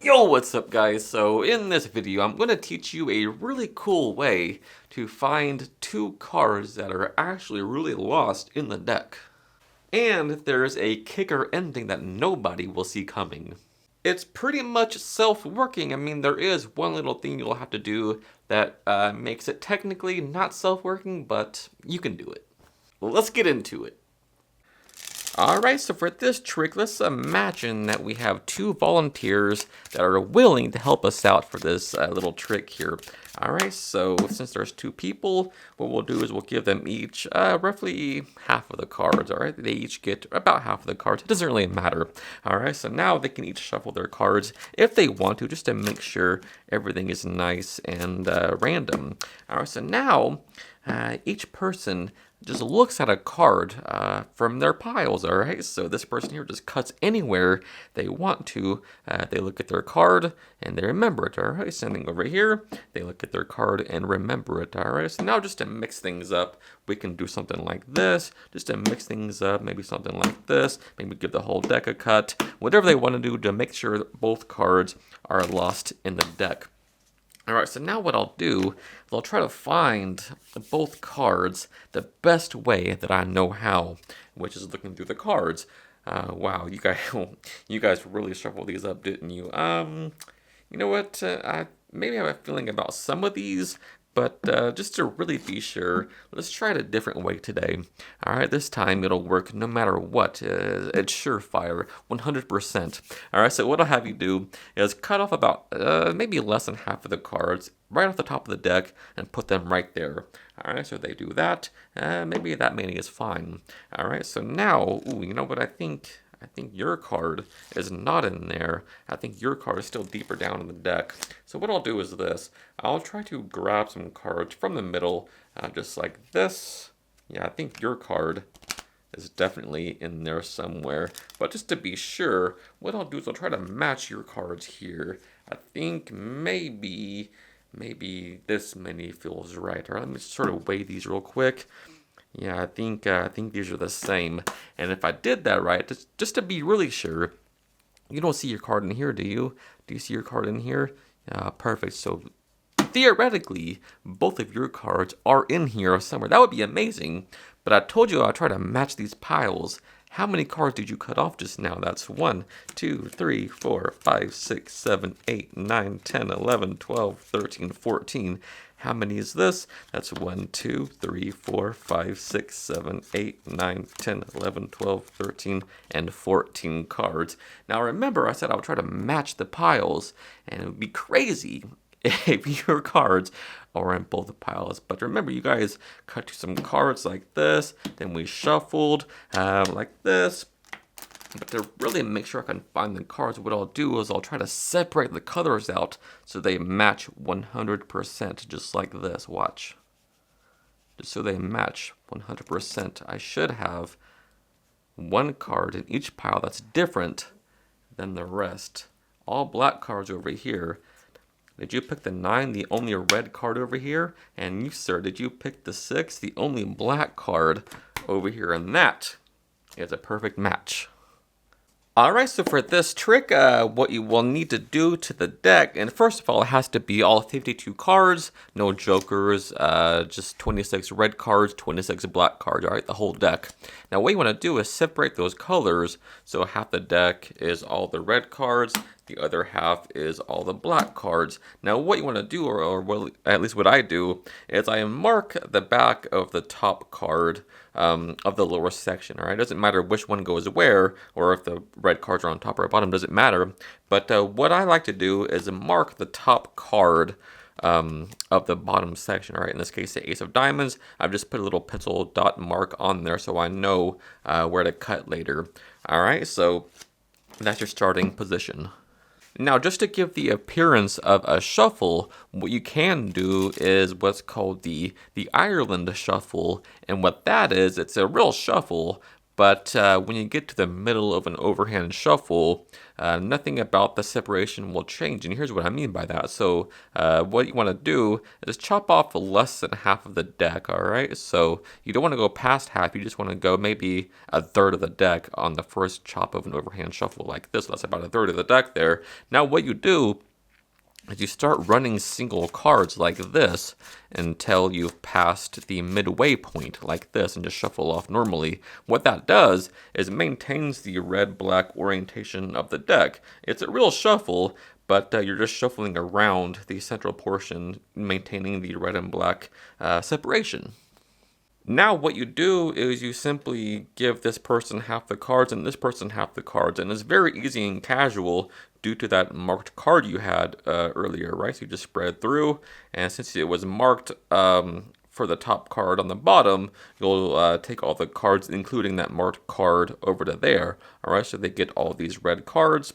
Yo, what's up guys? So in this video, I'm going to teach you a really cool way to find two cards that are actually really lost in the deck. And there's a kicker ending that nobody will see coming. It's pretty much self-working. I mean, there is one little thing you'll have to do that makes it technically not self-working, but you can do it. Let's get into it. Alright, so for this trick, let's imagine that we have two volunteers that are willing to help us out for this little trick here. Alright, so since there's two people, what we'll do is we'll give them each roughly half of the cards, alright? They each get about half of the cards. It doesn't really matter. Alright, so now they can each shuffle their cards if they want to, just to make sure everything is nice and random. Alright, so now each person just looks at a card from their piles, alright? So this person here just cuts anywhere they want to. They look at their card and they remember it, alright? Same thing over here. They look at their card and remember it, alright? So now just to mix things up, we can do something like this. Just to mix things up, maybe something like this. Maybe give the whole deck a cut. Whatever they want to do to make sure both cards are lost in the deck. Alright, so now what I'll do is I'll try to find both cards the best way that I know how, which is looking through the cards. Wow, you guys really shuffled these up, didn't you? You know what? I maybe have a feeling about some of these, but just to really be sure, let's try it a different way today. Alright, this time it'll work no matter what. It's surefire, 100%. Alright, so what I'll have you do is cut off about maybe less than half of the cards right off the top of the deck and put them right there. Alright, so they do that. Maybe that many is fine. Alright, so now, ooh, you know what I think your card is not in there. I think your card is still deeper down in the deck. So what I'll do is this. I'll try to grab some cards from the middle, just like this. Yeah, I think your card is definitely in there somewhere. But just to be sure, what I'll do is I'll try to match your cards here. I think maybe this many feels right. All right, let me sort of weigh these real quick. Yeah, I think these are the same. And if I did that right, just to be really sure, you don't see your card in here, do you? Do you see your card in here? Perfect. So theoretically, both of your cards are in here somewhere. That would be amazing. But I told you I'd try to match these piles. How many cards did you cut off just now? That's 1, 2, 3, 4, 5, 6, 7, 8, 9, 10, 11, 12, 13, 14. How many is this? That's 1, 2, 3, 4, 5, 6, 7, 8, 9, 10, 11, 12, 13, and 14 cards. Now remember, I said I would try to match the piles, and it would be crazy if your cards are in both piles. But remember, you guys cut to some cards like this, then we shuffled like this. But to really make sure I can find the cards, what I'll do is I'll try to separate the colors out so they match 100%, just like this. Watch. Just so they match 100%. I should have one card in each pile that's different than the rest. All black cards over here. Did you pick the 9, the only red card over here? And you, sir, did you pick the 6, the only black card over here? And that is a perfect match. Alright, so for this trick, what you will need to do to the deck, and first of all, it has to be all 52 cards, no jokers, just 26 red cards, 26 black cards, alright, the whole deck. Now what you want to do is separate those colors, so half the deck is all the red cards, the other half is all the black cards. Now what you want to do, or well, at least what I do, is I mark the back of the top card of the lower section, alright? It doesn't matter which one goes where, or if the red cards are on top or bottom, doesn't matter. But what I like to do is mark the top card of the bottom section, alright? In this case, the Ace of Diamonds. I've just put a little pencil dot mark on there so I know where to cut later. Alright, so that's your starting position. Now, just to give the appearance of a shuffle, what you can do is what's called the Ireland shuffle. And what that is, it's a real shuffle, But when you get to the middle of an overhand shuffle, nothing about the separation will change. And here's what I mean by that. So what you want to do is chop off less than half of the deck, all right? So you don't want to go past half. You just want to go maybe a third of the deck on the first chop of an overhand shuffle like this. That's about a third of the deck there. Now what you do is you start running single cards like this until you've passed the midway point like this and just shuffle off normally. What that does is it maintains the red-black orientation of the deck. It's a real shuffle, but you're just shuffling around the central portion, maintaining the red and black separation. Now what you do is you simply give this person half the cards and this person half the cards, and it's very easy and casual due to that marked card you had earlier, right? So you just spread through, and since it was marked for the top card on the bottom, you'll take all the cards, including that marked card, over to there, all right? So they get all these red cards.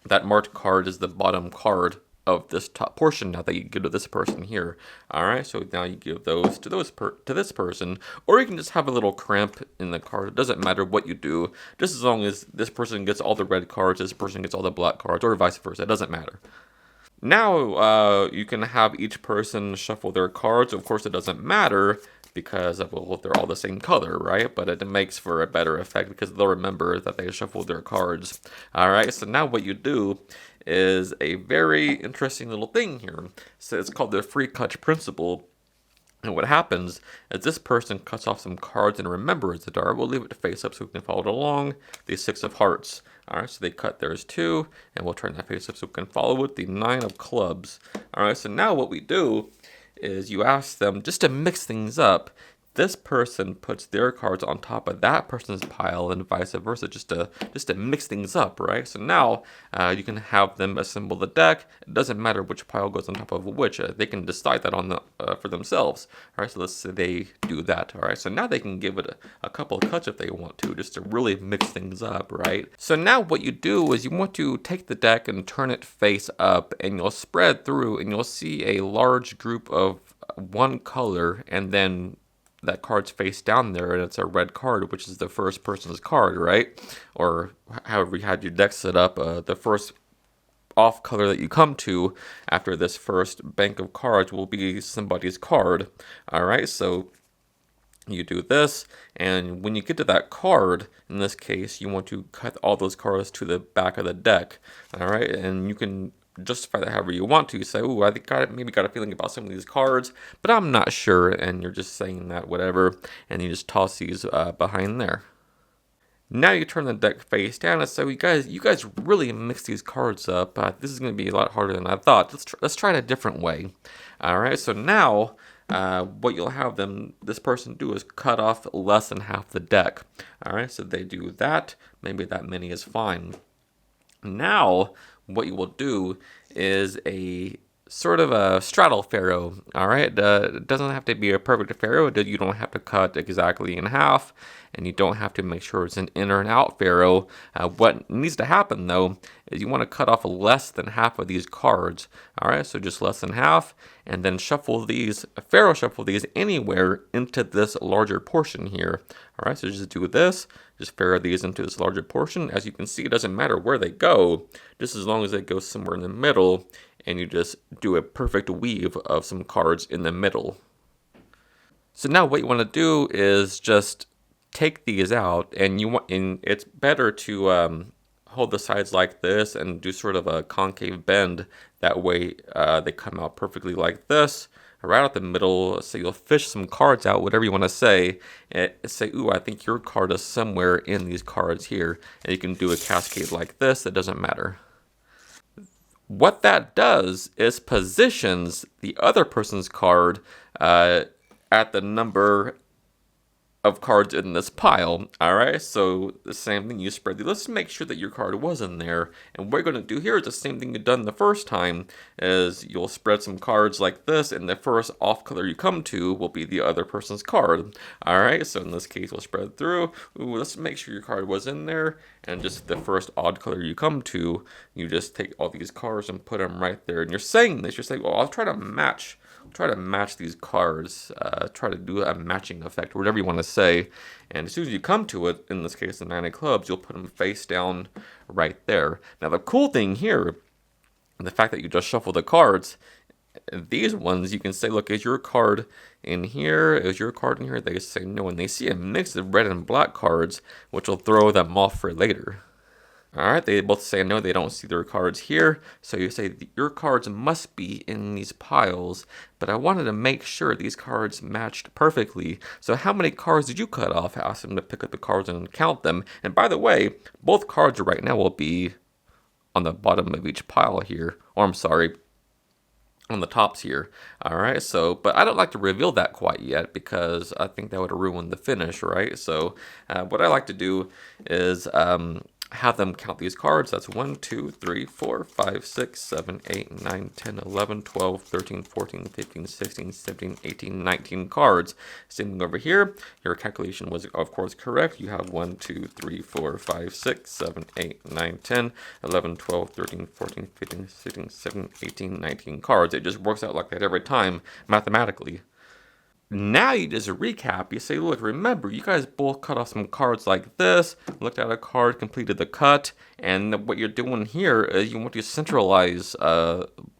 That marked card is the bottom card of this top portion now that you give to this person here. All right, so now you give those to this person, or you can just have a little cramp in the card. It doesn't matter what you do, just as long as this person gets all the red cards, this person gets all the black cards, or vice versa. It doesn't matter. Now you can have each person shuffle their cards. Of course, it doesn't matter because well, they're all the same color, right? But it makes for a better effect because they'll remember that they shuffled their cards. All right, so now what you do is a very interesting little thing here. So it's called the free cut principle. And what happens is this person cuts off some cards and remembers it. All right, we'll leave it to face up so we can follow it along. The 6 of hearts. All right, so they cut theirs too, and we'll turn that face up so we can follow it. The 9 of clubs. All right, so now what we do is you ask them just to mix things up. This person puts their cards on top of that person's pile and vice versa, just to mix things up, right? So now you can have them assemble the deck. It doesn't matter which pile goes on top of which. They can decide that on the for themselves. All right, so let's say they do that. All right, so now they can give it a couple of cuts if they want to, just to really mix things up, right? So now what you do is you want to take the deck and turn it face up, and you'll spread through, and you'll see a large group of one color, and then that card's face down there, and it's a red card, which is the first person's card, right? Or however you had your deck set up, the first off color that you come to after this first bank of cards will be somebody's card. All right, so you do this, and when you get to that card, in this case, you want to cut all those cards to the back of the deck. All right, and you can justify that however you want to. You say, oh, I think maybe got a feeling about some of these cards, but I'm not sure, and you're just saying that, whatever, and you just toss these behind there. Now you turn the deck face down, and so you guys really mix these cards up. This is going to be a lot harder than I thought. Let's try it a different way. All right, so now what you'll have this person do is cut off less than half the deck. All right, so they do that. Maybe that many is fine. Now what you will do is a sort of a straddle pharaoh. All right, it doesn't have to be a perfect pharaoh. You don't have to cut exactly in half, and you don't have to make sure it's an in or an out pharaoh. What needs to happen though is you want to cut off less than half of these cards. All right, so just less than half, and then shuffle these anywhere into this larger portion here. All right, so just do this. Just pharaoh these into this larger portion. As you can see, it doesn't matter where they go, just as long as they go somewhere in the middle, and you just do a perfect weave of some cards in the middle. So now what you want to do is just take these out, and it's better to hold the sides like this and do sort of a concave bend. That way they come out perfectly like this, right out the middle. So you'll fish some cards out, whatever you want to say, and say, ooh, I think your card is somewhere in these cards here. And you can do a cascade like this. It doesn't matter. What that does is positions the other person's card at the number of cards in this pile. All right, so the same thing, you spread these. Let's make sure that your card was in there, and what you're going to do here is the same thing you've done the first time, is you'll spread some cards like this, and the first off color you come to will be the other person's card. All right, so in this case we'll spread through. Ooh, let's make sure your card was in there, and just the first odd color you come to, you just take all these cards and put them right there. And you're saying this, you're saying, well, I'll try to match try to match these cards, try to do a matching effect, or whatever you want to say. And as soon as you come to it, in this case the 9 of clubs, you'll put them face down right there. Now the cool thing here, the fact that you just shuffle the cards, these ones you can say, look, is your card in here? Is your card in here? They say no, and they see a mix of red and black cards, which will throw them off for later. Alright, they both say no, they don't see their cards here. So you say your cards must be in these piles, but I wanted to make sure these cards matched perfectly. So how many cards did you cut off? I asked them to pick up the cards and count them. And by the way, both cards right now will be on the bottom of each pile here. Or I'm sorry, on the tops here. Alright, so, but I don't like to reveal that quite yet because I think that would ruin the finish, right? So what I like to do is have them count these cards. That's 1, 2, 3, 4, 5, 6, 7, 8, 9, 10, 11, 12, 13, 14, 15, 16, 17, 18, 19 cards. Same thing over here. Your calculation was, of course, correct. You have 1, 2, 3, 4, 5, 6, 7, 8, 9, 10, 11, 12, 13, 14, 15, 16, 17, 18, 19 cards. It just works out like that every time mathematically. Now you just recap, you say, look, remember, you guys both cut off some cards like this, looked at a card, completed the cut, and what you're doing here is you want to centralize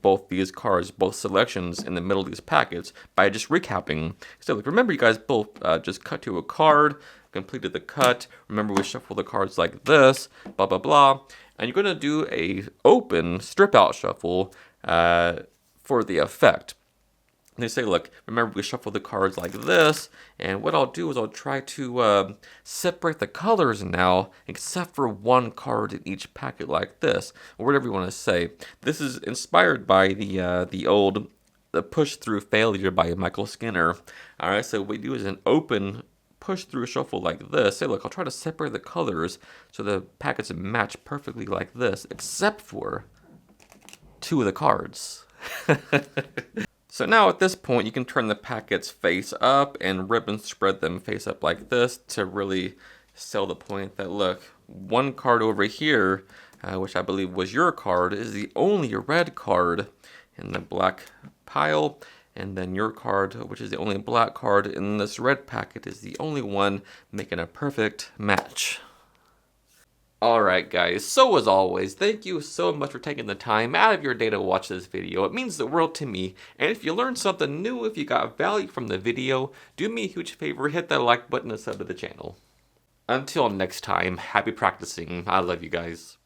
both these cards, both selections in the middle of these packets by just recapping. So look, remember, you guys both just cut to a card, completed the cut, remember we shuffle the cards like this, blah, blah, blah, and you're going to do a open strip out shuffle for the effect. They say, look, remember we shuffle the cards like this, and what I'll do is I'll try to separate the colors now, except for one card in each packet like this, or whatever you want to say. This is inspired by the old Push Through Failure by Michael Skinner. All right, so what we do is an open push through shuffle like this. Say, look, I'll try to separate the colors so the packets match perfectly like this, except for 2 of the cards. So now at this point, you can turn the packets face up and ribbon spread them face up like this to really sell the point that, look, one card over here, which I believe was your card, is the only red card in the black pile. And then your card, which is the only black card in this red packet, is the only one making a perfect match. Alright guys, so as always, thank you so much for taking the time out of your day to watch this video. It means the world to me, and if you learned something new, if you got value from the video, do me a huge favor, hit that like button and sub to the channel. Until next time, happy practicing. I love you guys.